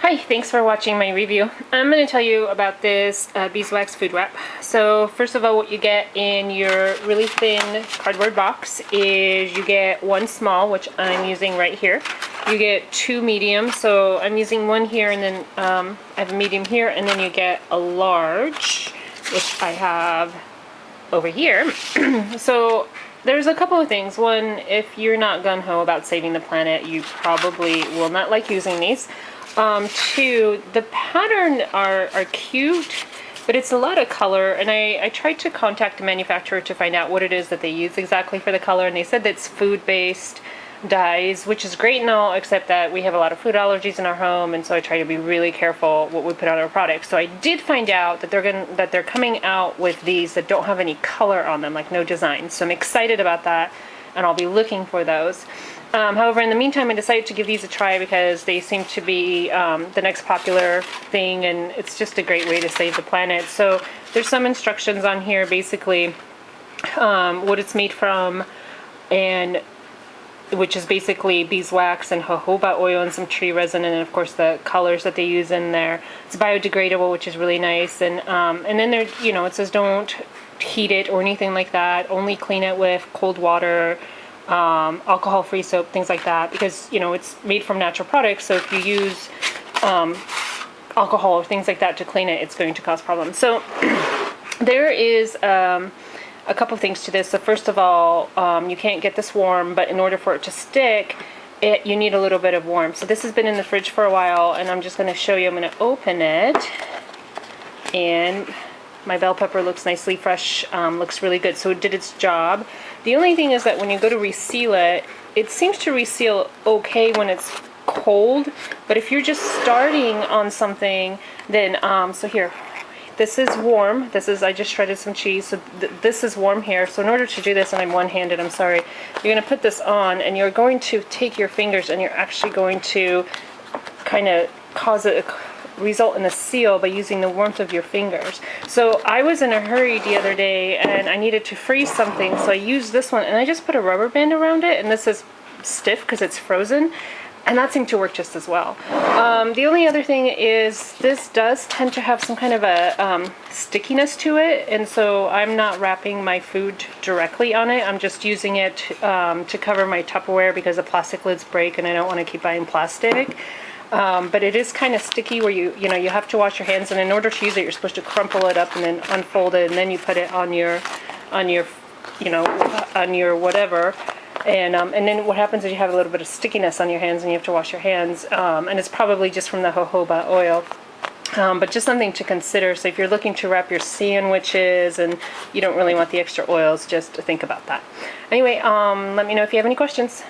Hi, thanks for watching my review. I'm going to tell you about this beeswax food wrap. So first of all, what you get in your really thin cardboard box is you get one small, which I'm using right here. You get two medium, so I'm using one here, and then I have a medium here, and then you get a large, which I have over here. So there's a couple of things. One, if you're not gung-ho about saving the planet, you probably will not like using these. Two, the pattern are cute, but it's a lot of color, and I tried to contact the manufacturer to find out what it is that they use exactly for the color, and they said that's food-based dyes, which is great and all, except that we have a lot of food allergies in our home, and so I try to be really careful what we put on our products. So I did find out that they're coming out with these that don't have any color on them, like no design. So I'm excited about that, and I'll be looking for those. However, in the meantime, I decided to give these a try because they seem to be the next popular thing, and it's just a great way to save the planet. So there's some instructions on here, basically what it's made from, and which is basically beeswax and jojoba oil and some tree resin, and then of course the colors that they use in there. It's biodegradable, which is really nice, and then there, you know, it says don't heat it or anything like that. Only clean it with cold water. Alcohol-free soap, things like that, because you know it's made from natural products, so if you use alcohol or things like that to clean it, it's going to cause problems. So there is a couple things to this. So first of all, you can't get this warm, but in order for it to stick, you need a little bit of warmth. So this has been in the fridge for a while, and I'm just going to show you. I'm going to open it, and my bell pepper looks nicely fresh, looks really good, so it did its job. The only thing is that when you go to reseal it, it seems to reseal okay when it's cold, but if you're just starting on something, then, so here, this is warm. This is, I just shredded some cheese, so this is warm here. So in order to do this, and I'm one-handed, I'm sorry, you're going to put this on, and you're going to take your fingers, and you're actually going to kind of cause it result in a seal by using the warmth of your fingers. So I was in a hurry the other day and I needed to freeze something, so I used this one, and I just put a rubber band around it, and this is stiff because it's frozen, and that seemed to work just as well. The only other thing is this does tend to have some kind of a stickiness to it, and so I'm not wrapping my food directly on it. I'm just using it to cover my Tupperware because the plastic lids break and I don't want to keep buying plastic. But it is kind of sticky where you have to wash your hands, and in order to use it, you're supposed to crumple it up and then unfold it, and then you put it on your whatever, and then what happens is you have a little bit of stickiness on your hands, and you have to wash your hands, and it's probably just from the jojoba oil. But just something to consider. So if you're looking to wrap your sandwiches and you don't really want the extra oils, just think about that. Anyway, let me know if you have any questions.